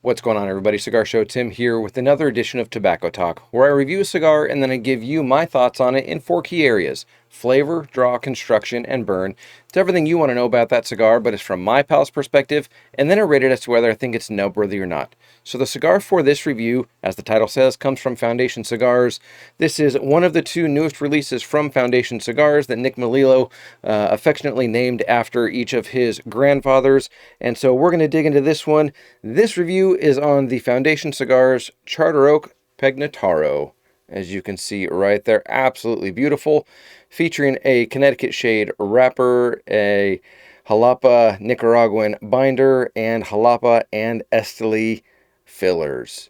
What's going on, everybody? Cigar Show Tim here with another edition of Tobacco Talk, where I review a cigar and then I give you my thoughts on it in 4 key areas: flavor, draw, construction, and burn. It's everything you want to know about that cigar, but it's from my palate's perspective, and then I rate it as to whether I think it's noteworthy or not. So the cigar for this review, as the title says, comes from Foundation Cigars. This is one of the two newest releases from Foundation Cigars that Nick Mellilo affectionately named after each of his grandfathers. And so we're going to dig into this one. This review is on the Foundation Cigars Charter Oak Pegnataro. As you can see right there, absolutely beautiful, featuring a Connecticut shade wrapper, a Jalapa Nicaraguan binder, and Jalapa and Esteli fillers.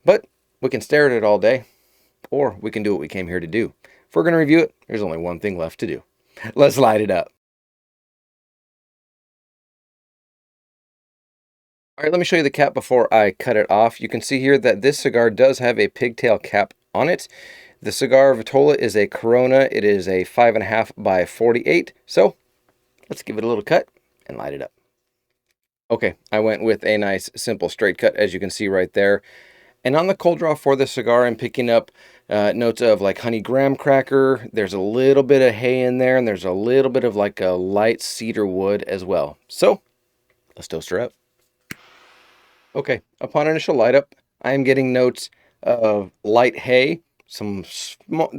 But we can stare at it all day, or we can do what we came here to do. If we're going to review it, there's only one thing left to do. Let's light it up. All right, let me show you the cap before I cut it off. You can see here that this cigar does have a pigtail cap on it. The cigar Vitola is a Corona. It is a 5.5 by 48. So let's give it a little cut and light it up. Okay, I went with a nice, simple, straight cut, as you can see right there. And on the cold draw for this cigar, I'm picking up notes of like honey graham cracker. There's a little bit of hay in there, and there's a little bit of like a light cedar wood as well. So let's toast her up. Okay, upon initial light up, I am getting notes of light hay, some small...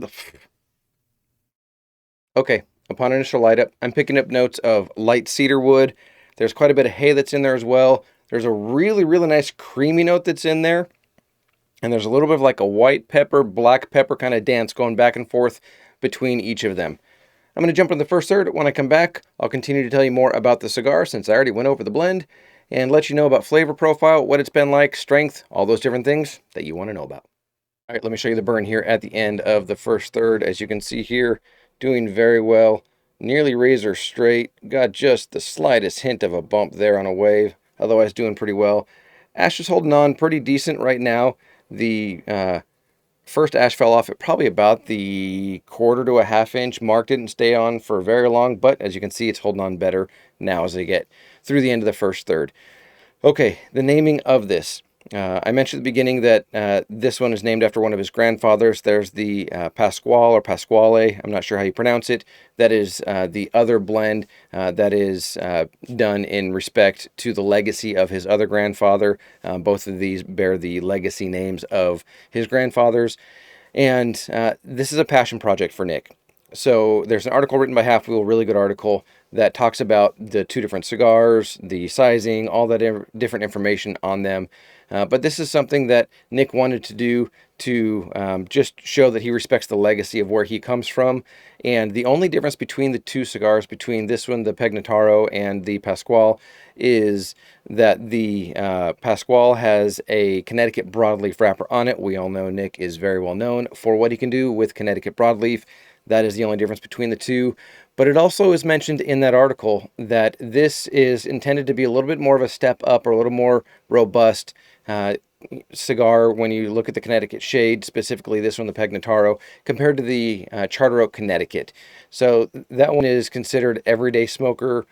Okay, upon initial light up, I'm picking up notes of light cedar wood. There's quite a bit of hay that's in there as well. There's a really, really nice creamy note that's in there. And there's a little bit of like a white pepper, black pepper kind of dance going back and forth between each of them. I'm going to jump into the first third. When I come back, I'll continue to tell you more about the cigar since I already went over the blend, and let you know about flavor profile, what it's been like, strength, all those different things that you want to know about. All right, let me show you the burn here at the end of the first third. As you can see here, doing very well. Nearly razor straight. Got just the slightest hint of a bump there on a wave. Otherwise doing pretty well. Ash is holding on pretty decent right now. The first ash fell off at probably about the 1/4 to a 1/2 inch mark. Didn't stay on for very long, but as you can see, it's holding on better now as they get through the end of the first third. Okay, the naming of this. I mentioned at the beginning that this one is named after one of his grandfathers. There's the Pasquale or Pasquale, I'm not sure how you pronounce it. That is the other blend that is done in respect to the legacy of his other grandfather. Both of these bear the legacy names of his grandfathers. And this is a passion project for Nick. So there's an article written by Half Wheel, really good article, that talks about the two different cigars, the sizing, all that different information on them. But this is something that Nick wanted to do to just show that he respects the legacy of where he comes from. And the only difference between the two cigars, between this one, the Pegnataro, and the Pasquale, is that the Pasquale has a Connecticut broadleaf wrapper on it. We all know Nick is very well known for what he can do with Connecticut broadleaf. That is the only difference between the two. But it also is mentioned in that article that this is intended to be a little bit more of a step up or a little more robust cigar when you look at the Connecticut shade, specifically this one, the Pegnataro, compared to the Charter Oak Connecticut. So that one is considered everyday smoker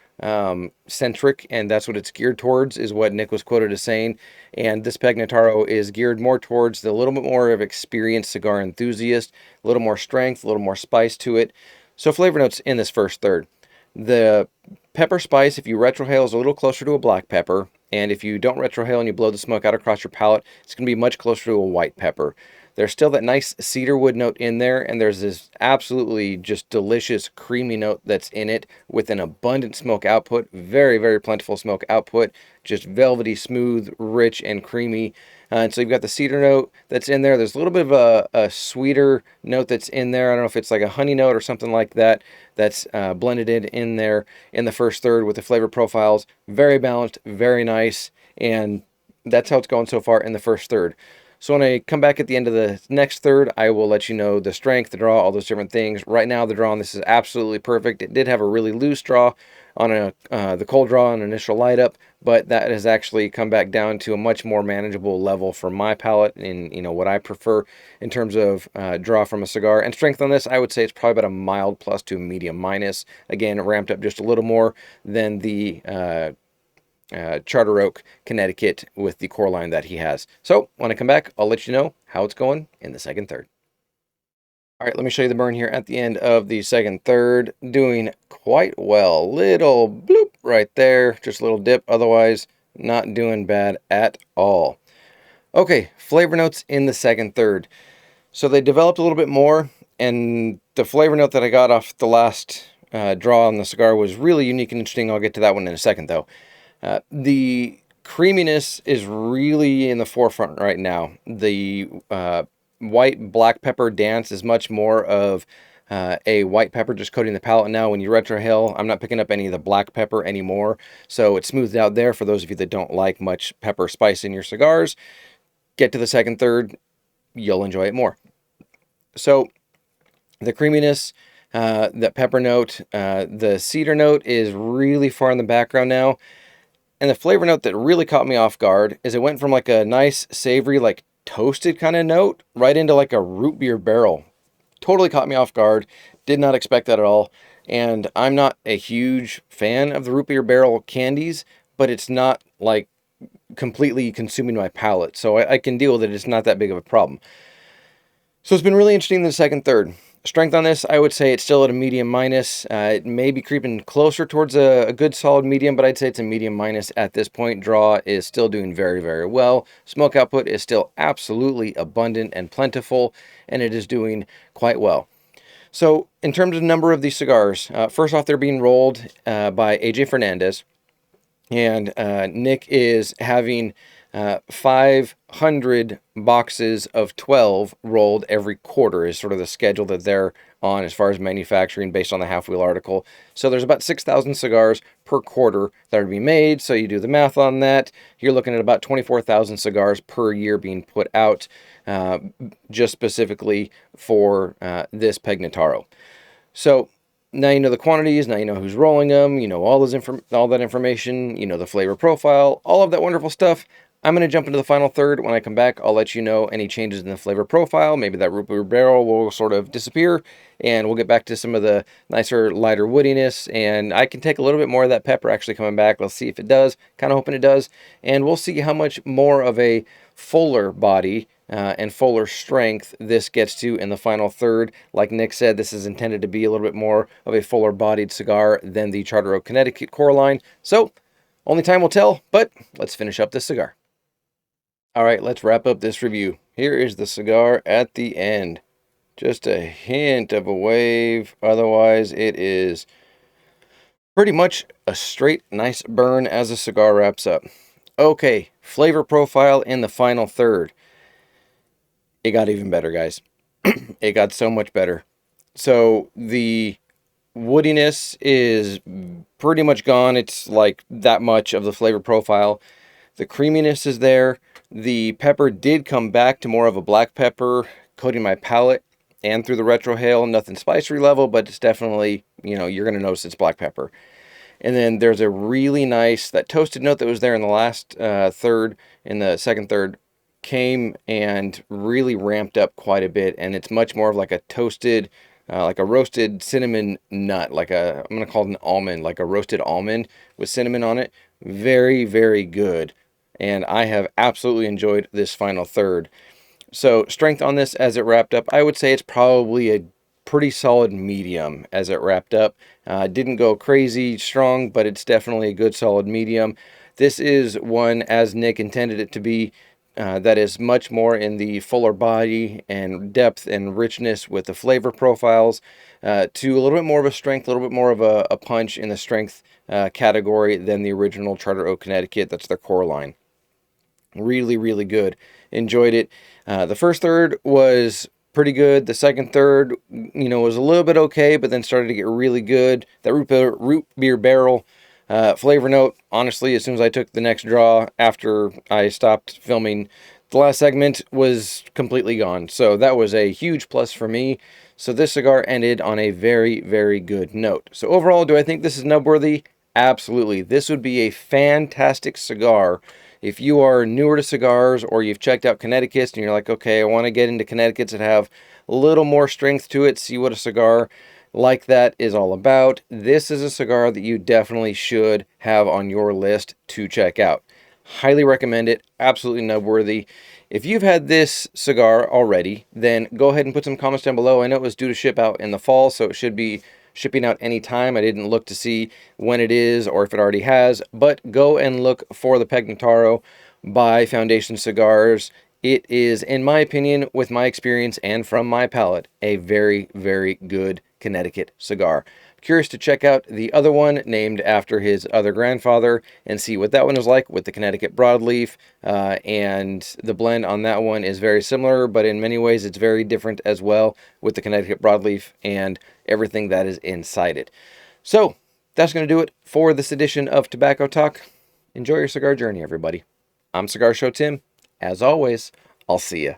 centric, and that's what it's geared towards, is what Nick was quoted as saying. And this Pegnataro is geared more towards the little bit more of experienced cigar enthusiast, a little more strength, a little more spice to it. So flavor notes in this first third. The pepper spice, if you retrohale, is a little closer to a black pepper. And if you don't retrohale and you blow the smoke out across your palate, it's going to be much closer to a white pepper. There's still that nice cedar wood note in there, and there's this absolutely just delicious creamy note that's in it with an abundant smoke output. Very, very plentiful smoke output. Just velvety, smooth, rich, and creamy. And so you've got the cedar note that's in there. There's a little bit of a sweeter note that's in there. I don't know if it's like a honey note or something like that that's blended in there in the first third with the flavor profiles. Very balanced, very nice, and that's how it's going so far in the first third. So when I come back at the end of the next third, I will let you know the strength, the draw, all those different things. Right now, the draw on this is absolutely perfect. It did have a really loose draw on the cold draw and initial light up, but that has actually come back down to a much more manageable level for my palate and what I prefer in terms of draw from a cigar. And strength on this, I would say it's probably about a mild plus to a medium minus. Again, ramped up just a little more than the Charter Oak, Connecticut with the core line that he has. So when I come back, I'll let you know how it's going in the second third. All right, let me show you the burn here at the end of the second third. Doing quite well. Little bloop right there. Just a little dip. Otherwise, not doing bad at all. Okay, flavor notes in the second third. So they developed a little bit more, and the flavor note that I got off the last draw on the cigar was really unique and interesting. I'll get to that one in a second, though. The creaminess is really in the forefront right now. The white black pepper dance is much more of a white pepper just coating the palate now. When you retrohale, I'm not picking up any of the black pepper anymore, so it's smoothed out there for those of you that don't like much pepper spice in your cigars. Get to the second third, you'll enjoy it more. So the creaminess, that pepper note, the cedar note is really far in the background now. And the flavor note that really caught me off guard is it went from like a nice savory, like toasted kind of note right into like a root beer barrel. Totally caught me off guard. Did not expect that at all. And I'm not a huge fan of the root beer barrel candies, but it's not like completely consuming my palate. So I can deal with it. It's not that big of a problem. So it's been really interesting in the second third. Strength on this, I would say it's still at a medium minus. It may be creeping closer towards a good solid medium, but I'd say it's a medium minus at this point. Draw is still doing very, very well. Smoke output is still absolutely abundant and plentiful, and it is doing quite well. So in terms of number of these cigars, first off, they're being rolled by AJ Fernandez, and Nick is having 500 boxes of 12 rolled every quarter is sort of the schedule that they're on as far as manufacturing based on the Half Wheel article. So there's about 6,000 cigars per quarter that are to be made. So you do the math on that, you're looking at about 24,000 cigars per year being put out just specifically for this Pegnataro. So now you know the quantities, now you know who's rolling them, you know all that information, you know the flavor profile, all of that wonderful stuff. I'm going to jump into the final third. When I come back, I'll let you know any changes in the flavor profile. Maybe that root beer barrel will sort of disappear, and we'll get back to some of the nicer, lighter woodiness, and I can take a little bit more of that pepper actually coming back. Let's see if it does. Kind of hoping it does, and we'll see how much more of a fuller body and fuller strength this gets to in the final third. Like Nick said, this is intended to be a little bit more of a fuller bodied cigar than the Charter Oak Connecticut core line. So only time will tell, but let's finish up this cigar. All right, let's wrap up this review. Here is the cigar at the end. Just a hint of a wave. Otherwise, it is pretty much a straight nice burn as the cigar wraps up. Okay, flavor profile in the final third. It got even better, guys. It got so much better. So the woodiness is pretty much gone. It's like that much of the flavor profile. The creaminess is there. The pepper did come back to more of a black pepper, coating my palate and through the retrohale. Nothing spicery level, but it's definitely, you know, you're going to notice it's black pepper. And then there's a really nice, that toasted note that was there in the last third, in the second third, came and really ramped up quite a bit. And it's much more of like a toasted, like a roasted cinnamon nut, like I'm going to call it an almond, like a roasted almond with cinnamon on it. Very, very good. And I have absolutely enjoyed this final third. So strength on this as it wrapped up, I would say it's probably a pretty solid medium as it wrapped up. Didn't go crazy strong, but it's definitely a good solid medium. This is one, as Nick intended it to be, that is much more in the fuller body and depth and richness with the flavor profiles, to a little bit more of a strength, a little bit more of a punch in the strength category than the original Charter Oak Connecticut. That's their core line. Really, really good. Enjoyed it. The first third was pretty good. The second third, you know, was a little bit okay, but then started to get really good. That root beer barrel flavor note, honestly, as soon as I took the next draw after I stopped filming the last segment, was completely gone. So that was a huge plus for me. So this cigar ended on a very, very good note. So overall, do I think this is nubworthy? Absolutely. This would be a fantastic cigar if you are newer to cigars, or you've checked out Connecticut's and you're like, okay, I want to get into Connecticut's that have a little more strength to it, see what a cigar like that is all about, this is a cigar that you definitely should have on your list to check out. Highly recommend it. Absolutely nub-worthy. If you've had this cigar already, then go ahead and put some comments down below. I know it was due to ship out in the fall, so it should be shipping out anytime. I didn't look to see when it is or if it already has, but go and look for the Pegnataro by Foundation Cigars. It is, in my opinion, with my experience and from my palate, a very, very good Connecticut cigar. Curious to check out the other one named after his other grandfather and see what that one is like with the Connecticut broadleaf. And the blend on that one is very similar, but in many ways it's very different as well with the Connecticut broadleaf and everything that is inside it. So that's going to do it for this edition of Tobacco Talk. Enjoy your cigar journey, everybody. I'm Cigar Show Tim. As always, I'll see ya.